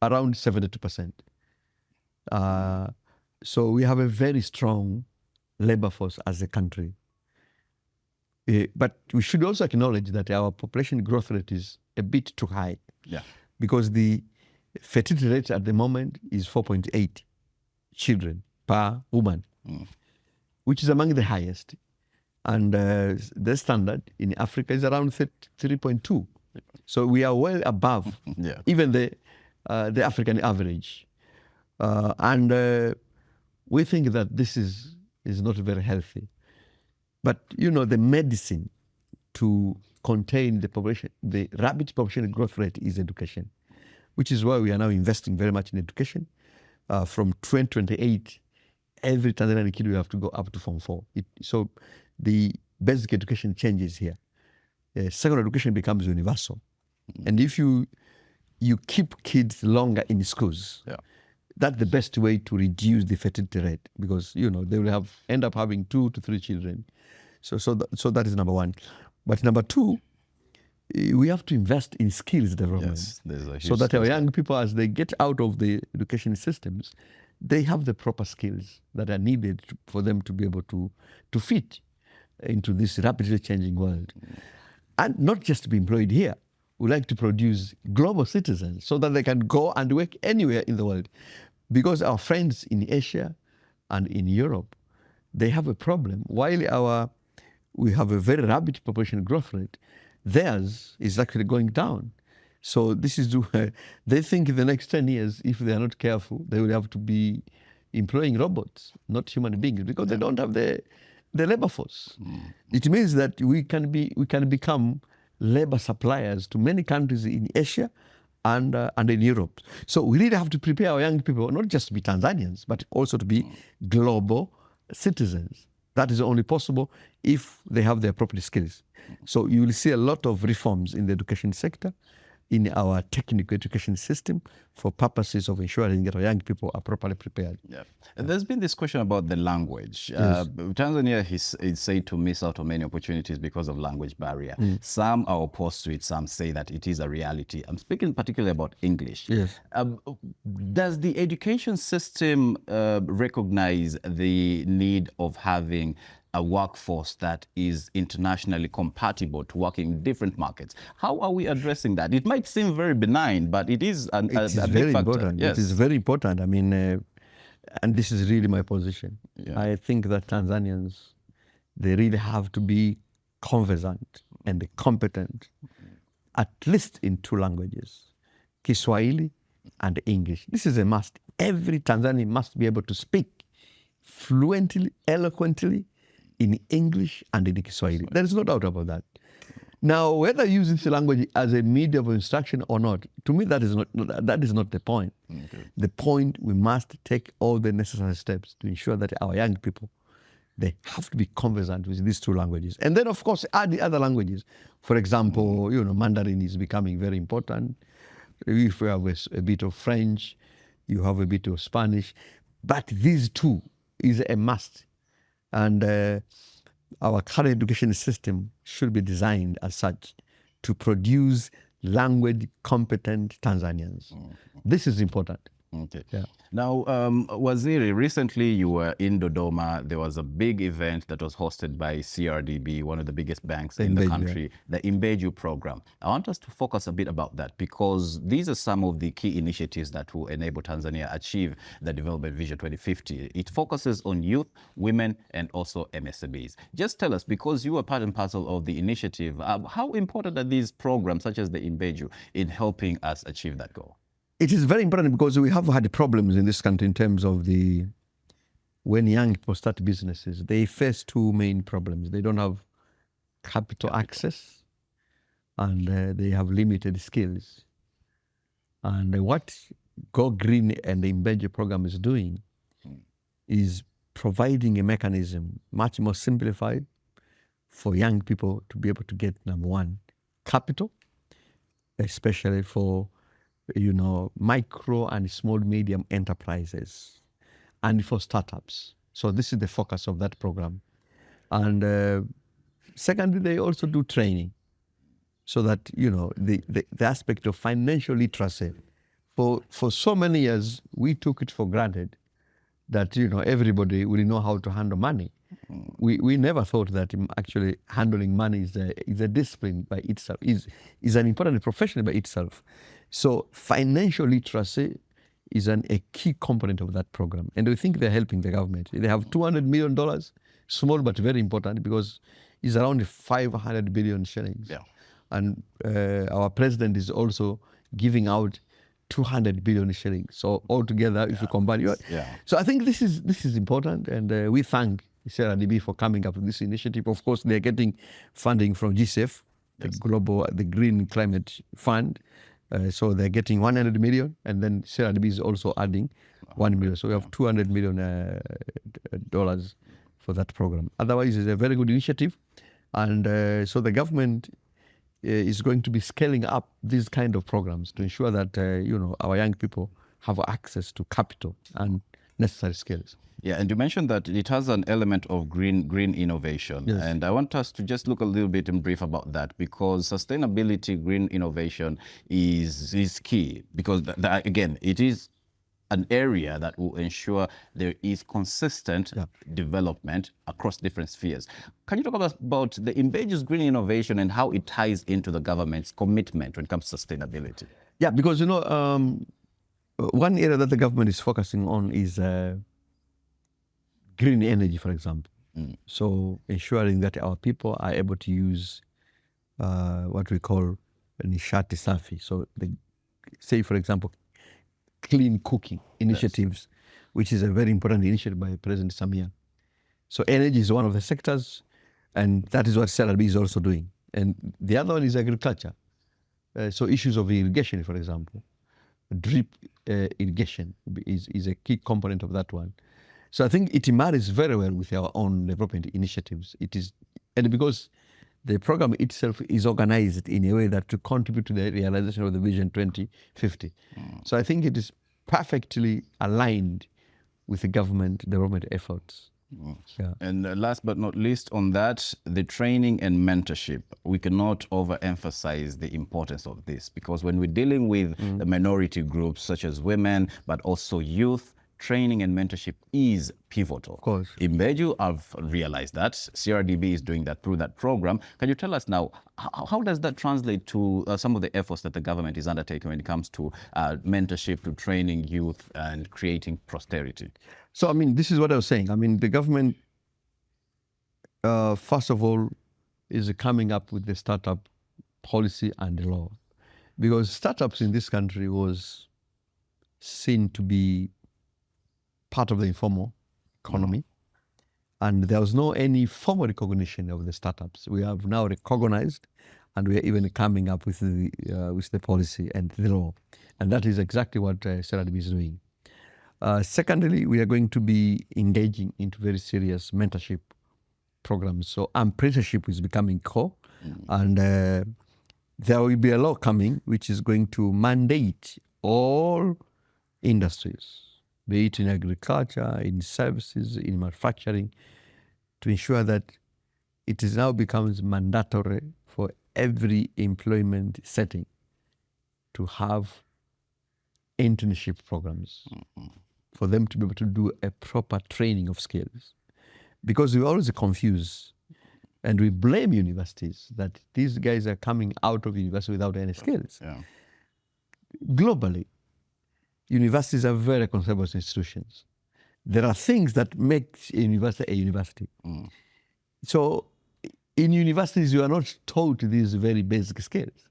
around 72%. So we have a very strong labor force as a country. But we should also acknowledge that our population growth rate is a bit too high. Yeah. Because the fertility rate at the moment is 4.8 children per woman, which is among the highest. And the standard in Africa is around 3.2. So we are well above even the African average. And we think that this is not very healthy. But, you know, the medicine to contain the population, the rapid population growth rate is education, which is why we are now investing very much in education. From 2028, every Tanzanian kid will have to go up to Form 4. So the basic education changes here. Secondary education becomes universal. And if you keep kids longer in schools, that's the best way to reduce the fertility rate, because, you know, they will end up having 2 to 3 children. So that is number one. But number two, we have to invest in skills development. Yes, there's a huge so that our young people, as they get out of the education systems, they have the proper skills that are needed for them to be able to fit into this rapidly changing world. And not just to be employed here. We like to produce global citizens so that they can go and work anywhere in the world. Because our friends in Asia and in Europe, they have a problem. While we have a very rapid population growth rate, theirs is actually going down. So this is they think in the next 10 years, if they are not careful, they will have to be employing robots, not human beings, because they don't have the labor force. It means that we can become labor suppliers to many countries in Asia and in Europe. So we really have to prepare our young people, not just to be Tanzanians, but also to be global citizens. That is only possible if they have the appropriate skills. So you will see a lot of reforms in the education sector, in our technical education system, for purposes of ensuring that our young people are properly prepared. Yeah. And there's been this question about the language. Yes. Tanzania is said to miss out on many opportunities because of language barrier. Some are opposed to it. Some say that it is a reality. I'm speaking particularly about English. Yes. Does the education system recognize the need of having a workforce that is internationally compatible to work in different markets? How are we addressing that? It might seem very benign, but it is a big very factor. important. Yes. It is very important. I mean, and this is really my position. Yeah. I think that Tanzanians, they really have to be conversant and competent, at least in 2 languages, Kiswahili and English. This is a must. Every Tanzanian must be able to speak fluently, eloquently, in English and in Kiswahili. There is no doubt about that. Now, whether you use this language as a medium of instruction or not, to me, that is not the point. Okay. The point, we must take all the necessary steps to ensure that our young people, they have to be conversant with these 2 languages. And then, of course, add the other languages. For example, you know, Mandarin is becoming very important. If we have a bit of French, you have a bit of Spanish. But these 2 is a must. And our current education system should be designed as such to produce language competent Tanzanians. This is important. Okay. Yeah. Now, Waziri, recently you were in Dodoma. There was a big event that was hosted by CRDB, one of the biggest banks in the Imbeju, country, the Imbeju program. I want us to focus a bit about that because these are some of the key initiatives that will enable Tanzania achieve the Development Vision 2050. It focuses on youth, women, and also MSMEs. Just tell us, because you were part and parcel of the initiative, how important are these programs such as the Imbeju in helping us achieve that goal? It is very important because we have had problems in this country in terms of when young people start businesses, they face two main problems. They don't have capital access and they have limited skills. And what Go Green and the Imbeju program is doing is providing a mechanism much more simplified for young people to be able to get, number one, capital, especially for micro and small medium enterprises and for startups. So this is the focus of that program. And secondly, they also do training so that, the aspect of financial literacy. For so many years, we took it for granted that, everybody will know how to handle money. We never thought that actually handling money is a discipline by itself, is an important profession by itself. So financial literacy is a key component of that program. And we think they're helping the government. They have $200 million, small but very important because it's around 500 billion shillings. Yeah. And our president is also giving out 200 billion shillings. So altogether, if you combine, so I think this is important, and we thank CRDB for coming up with this initiative. Of course, they're getting funding from GCF, the Green Climate Fund. So they're getting 100 million, and then CRDB is also adding 1 million. So we have $200 million dollars for that program. Otherwise, it's a very good initiative, and so the government is going to be scaling up these kind of programs to ensure that our young people have access to capital and necessary skills. Yeah, and you mentioned that it has an element of green innovation. Yes. And I want us to just look a little bit in brief about that, because sustainability, green innovation is key, because again, it is an area that will ensure there is consistent development across different spheres. Can you talk about the Imbeju's green innovation and how it ties into the government's commitment when it comes to sustainability? Yeah, because one area that the government is focusing on is green energy, for example. So ensuring that our people are able to use what we call nishati safi. So say, for example, clean cooking initiatives, which is a very important initiative by President Samia. So energy is one of the sectors, and that is what CRDB is also doing. And the other one is agriculture. So issues of irrigation, for example, drip irrigation is a key component of that one. So I think it marries very well with our own development initiatives. And because the program itself is organized in a way that to contribute to the realization of the Vision 2050. So I think it is perfectly aligned with the government development efforts. Yeah. And last but not least on that, the training and mentorship. We cannot overemphasize the importance of this, because when we're dealing with the minority groups such as women, but also youth, training and mentorship is pivotal. Of course. Imbeju, I've realized that. CRDB is doing that through that program. Can you tell us now, how does that translate to some of the efforts that the government is undertaking when it comes to mentorship, to training youth and creating prosperity? So, this is what I was saying. The government, first of all, is coming up with the startup policy and the law. Because startups in this country was seen to be part of the informal economy, and there was no any formal recognition of the startups. We have now recognized, and we are even coming up with the policy and the law, and that is exactly what CRDB is doing. Secondly, we are going to be engaging into very serious mentorship programs. So apprenticeship is becoming core, and there will be a law coming which is going to mandate all industries, be it in agriculture, in services, in manufacturing, to ensure that it is now becomes mandatory for every employment setting to have internship programs for them to be able to do a proper training of skills. Because we always confuse and we blame universities that these guys are coming out of university without any skills. Yeah. Globally, universities are very conservative institutions. There are things that make a university a university. So in universities, you are not taught these very basic skills,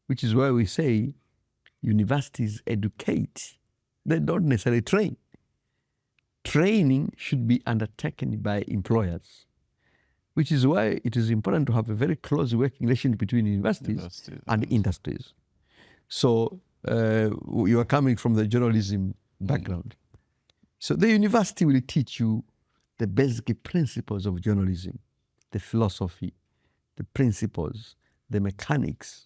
which is why we say universities educate. They don't necessarily train. Training should be undertaken by employers, which is why it is important to have a very close working relationship between universities and industries. So you are coming from the journalism background. So the university will teach you the basic principles of journalism, the philosophy, the principles, the mechanics.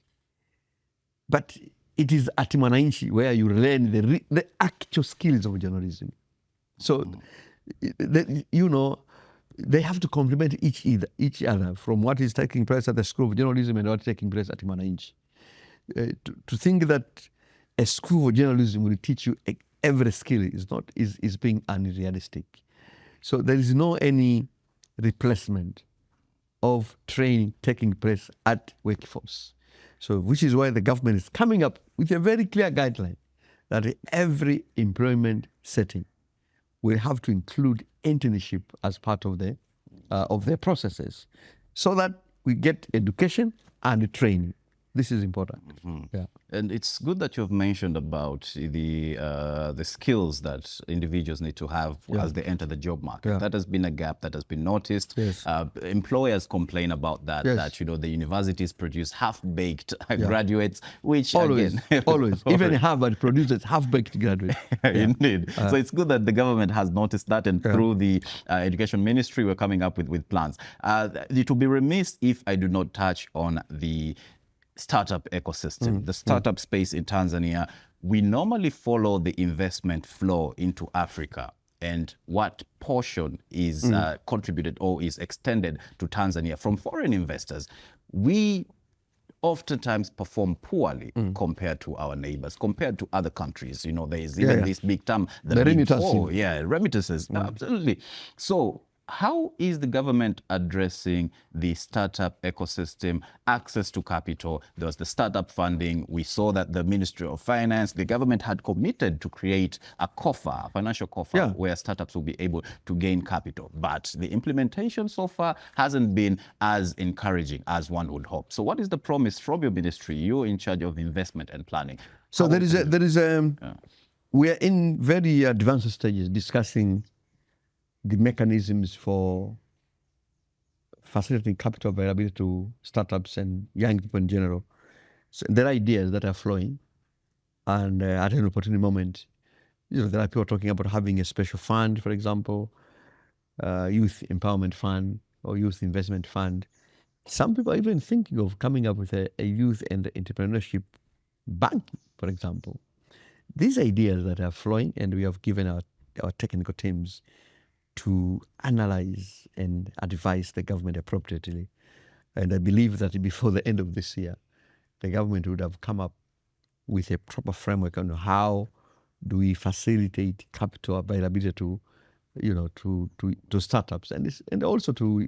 But it is at Mwananchi where you learn the actual skills of journalism. So, they have to complement each other from what is taking place at the School of Journalism and what is taking place at Mwananchi. To think that a School of Journalism will teach you every skill is being unrealistic. So there is no any replacement of training taking place at workforce. So which is why the government is coming up with a very clear guideline that every employment setting will have to include internship as part of their processes, so that we get education and training. This is important. Yeah. And it's good that you've mentioned about the skills that individuals need to have as they enter the job market. That has been a gap that has been noticed. Yes. Employers complain about that, that the universities produce half-baked graduates, which always, again... always. Even Harvard produces half-baked graduates. Indeed. So it's good that the government has noticed that, and through the Education Ministry, we're coming up with plans. It would be remiss if I do not touch on the startup ecosystem, the startup space in Tanzania. We normally follow the investment flow into Africa and what portion is contributed or is extended to Tanzania from foreign investors. We oftentimes perform poorly compared to our neighbors, compared to other countries. There is even this big term, the remittances. Remittances, absolutely. So how is the government addressing the startup ecosystem, access to capital? There was the startup funding. We saw that the Ministry of Finance, the government had committed to create a coffer, a financial coffer, where startups will be able to gain capital. But the implementation so far hasn't been as encouraging as one would hope. So what is the promise from your ministry? You're in charge of investment and planning. So we are in very advanced stages discussing the mechanisms for facilitating capital availability to startups and young people in general. So there are ideas that are flowing, and at an opportune moment, there are people talking about having a special fund, for example, youth empowerment fund or youth investment fund. Some people are even thinking of coming up with a youth and entrepreneurship bank, for example. These ideas that are flowing, and we have given our technical teams to analyze and advise the government appropriately. And I believe that before the end of this year, the government would have come up with a proper framework on how do we facilitate capital availability to startups and also to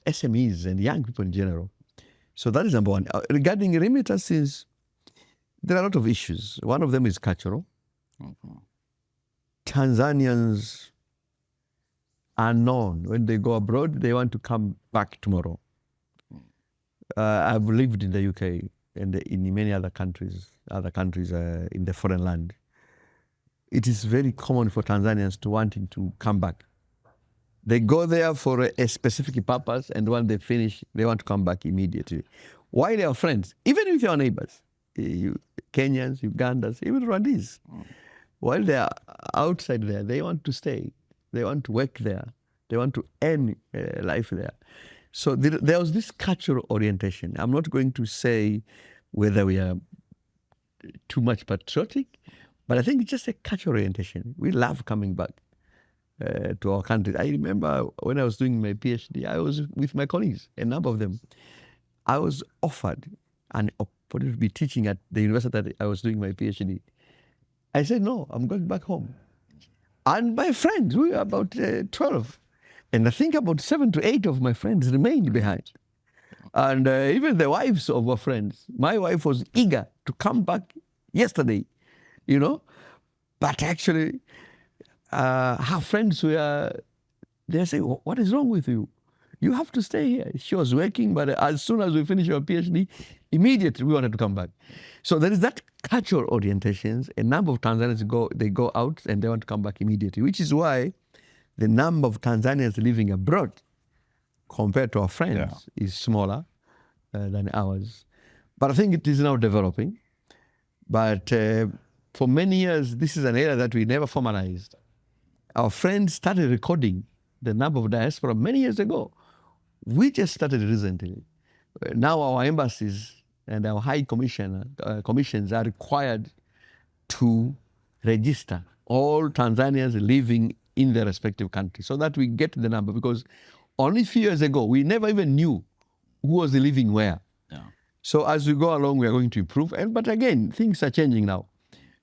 SMEs and young people in general. So that is number one. Regarding remittances, there are a lot of issues. One of them is cultural. Tanzanians are known. When they go abroad, they want to come back tomorrow. I've lived in the UK and in many other countries in the foreign land. It is very common for Tanzanians to wanting to come back. They go there for a specific purpose, and when they finish, they want to come back immediately. While they are friends, even with your neighbors, Kenyans, Ugandans, even Rwandese, while they are outside there, they want to stay. They want to work there. They want to earn life there. So there was this cultural orientation. I'm not going to say whether we are too much patriotic, but I think it's just a cultural orientation. We love coming back. to our country. I remember when I was doing my PhD, I was with my colleagues, a number of them. I was offered an opportunity to be teaching at the university that I was doing my PhD. I said, no, I'm going back home. And my friends, we were about 12. And I think about 7 to 8 of my friends remained behind. And even the wives of our friends. My wife was eager to come back yesterday, you know. But actually, her friends were, they say, what is wrong with you? You have to stay here. She was working, but as soon as we finished our PhD, immediately we wanted to come back. So there is that cultural orientations. A number of Tanzanians go out and they want to come back immediately, which is why the number of Tanzanians living abroad compared to our friends is smaller than ours. But I think it is now developing. But for many years, this is an area that we never formalized. Our friends started recording the number of diaspora many years ago. We just started recently. Now our embassies and our high commissions are required to register all Tanzanians living in their respective countries so that we get the number, because only a few years ago, we never even knew who was living where. Yeah. So as we go along, we are going to improve. But again, things are changing now.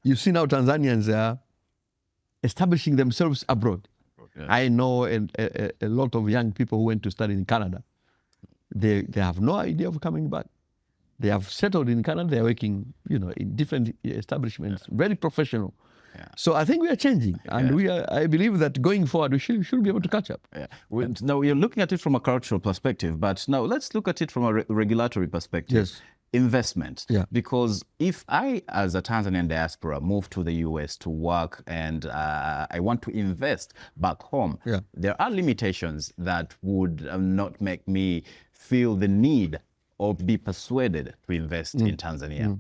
You see now Tanzanians are establishing themselves abroad. Yes. I know a lot of young people who went to study in Canada. They have no idea of coming back. They have settled in Canada. They're working, in different establishments, very professional. Yeah. So I think we are changing, and I believe that going forward, we should be able to catch up. Yeah. Now, you're looking at it from a cultural perspective, but now let's look at it from a regulatory perspective. Yes. Investment. Yeah. Because if I, as a Tanzanian diaspora, move to the US to work and I want to invest back home, there are limitations that would not make me feel the need or be persuaded to invest in Tanzania.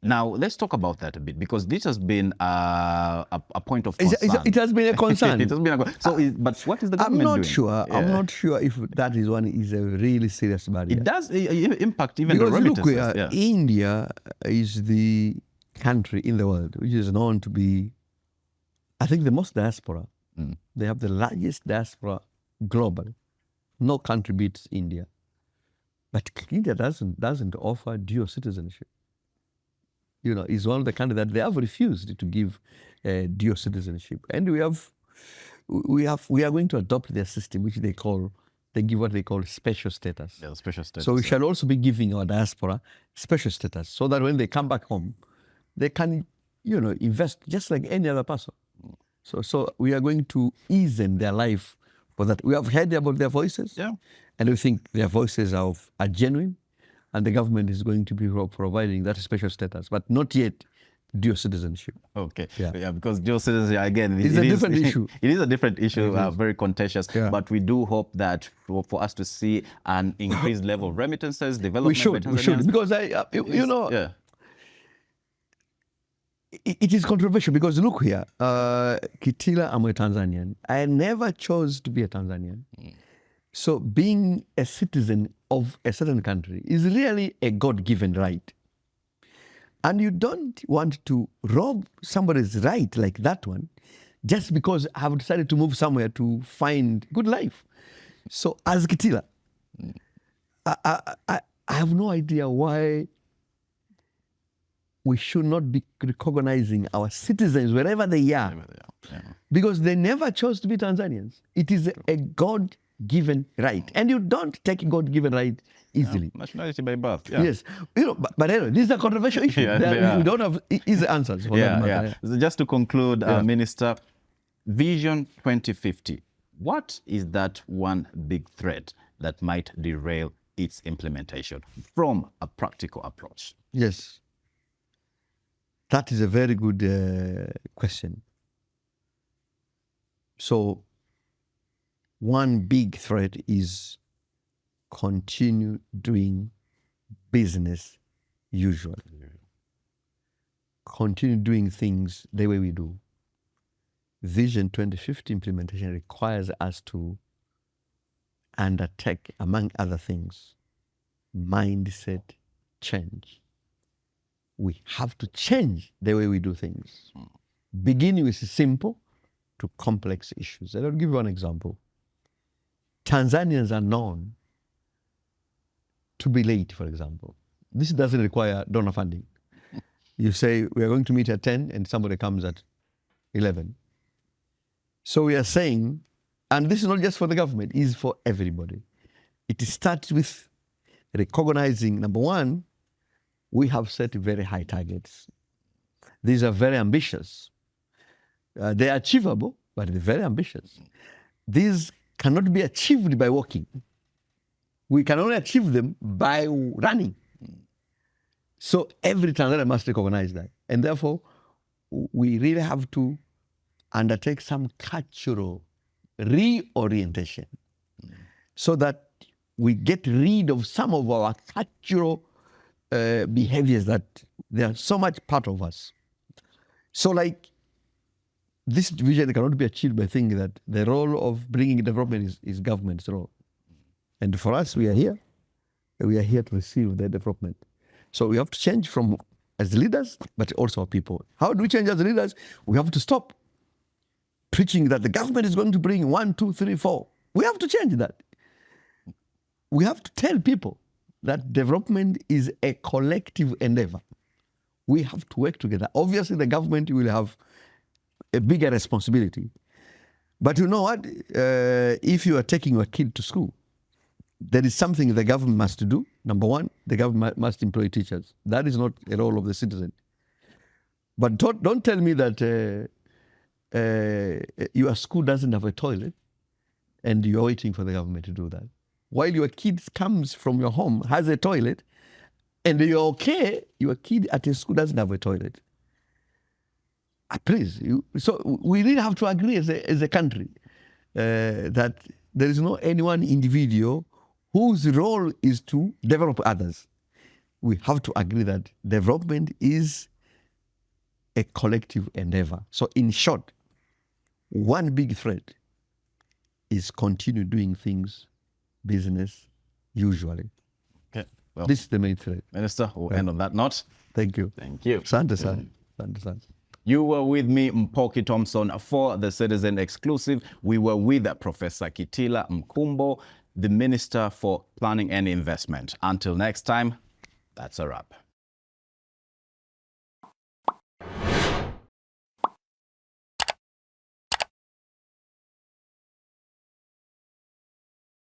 Now, let's talk about that a bit, because this has been a point of concern. It has been a concern. It has been but what is the government doing? I'm not sure if that is a really serious barrier. It does impact even the remittances. Look, India is the country in the world which is known to be, I think, the most diaspora. They have the largest diaspora globally. No country beats India. But India doesn't offer dual citizenship. Is one of the countries that they have refused to give dual citizenship, and we are going to adopt their system, which they give what they call special status. Yeah, special status. So we shall also be giving our diaspora special status, so that when they come back home, they can, invest just like any other person. So we are going to ease in their life for that. We have heard about their voices, and we think their voices are genuine. And the government is going to be providing that special status, but not yet dual citizenship. Okay. Yeah, because dual citizenship, again, it's a different issue. It is a different issue, very contentious. Yeah. But we do hope that for us to see an increased level of remittances, development. We should, because it is controversial, because look here, Kitila, I'm a Tanzanian. I never chose to be a Tanzanian. So being a citizen of a certain country is really a God-given right. And you don't want to rob somebody's right like that one just because I have decided to move somewhere to find good life. So as Kitila, I have no idea why we should not be recognizing our citizens wherever they are. Because they never chose to be Tanzanians. It is a God-given right, and you don't take a God-given right easily. Nationality by birth. Yes, but anyway, this is a controversial issue. We don't have easy answers for that matter. So just to conclude, Minister, Vision 2050. What is that one big threat that might derail its implementation from a practical approach? Yes, that is a very good question. So, one big threat is continue doing business usual. Continue doing things the way we do. Vision 2050 implementation requires us to undertake, among other things, mindset change. We have to change the way we do things. Beginning with simple, to complex issues. And I'll give you one example. Tanzanians are known to be late, for example. This doesn't require donor funding. You say, we are going to meet at 10 and somebody comes at 11. So we are saying, and this is not just for the government, it is for everybody. It starts with recognizing, number one, we have set very high targets. These are very ambitious. They are achievable, but they're very ambitious. These cannot be achieved by walking. We can only achieve them by running. So every Tanzanian must recognize that. And therefore, we really have to undertake some cultural reorientation so that we get rid of some of our cultural behaviors that they are so much part of us. So like this vision cannot be achieved by thinking that the role of bringing development is government's role. And for us, we are here to receive the development. So we have to change from as leaders, but also our people. How do we change as leaders? We have to stop preaching that the government is going to bring 1, 2, 3, 4. We have to change that. We have to tell people that development is a collective endeavor. We have to work together. Obviously, the government will have a bigger responsibility. But you know what? If you are taking your kid to school, there is something the government must do. Number one, the government must employ teachers. That is not a role of the citizen. But don't tell me that your school doesn't have a toilet and you're waiting for the government to do that. While your kid comes from your home, has a toilet, and you're okay, your kid at a school doesn't have a toilet. Please, so we really have to agree as a country that there is no any one individual whose role is to develop others. We have to agree that development is a collective endeavor. So in short, one big threat is continue doing things business usually. Okay. Well, this is the main threat. Minister, we'll end on that note. Thank you. Thank you. Asante sana. Asante sana. You were with me, Mpoki Thompson, for the Citizen Exclusive. We were with Professor Kitila Mkumbo, the Minister for Planning and Investment. Until next time, that's a wrap.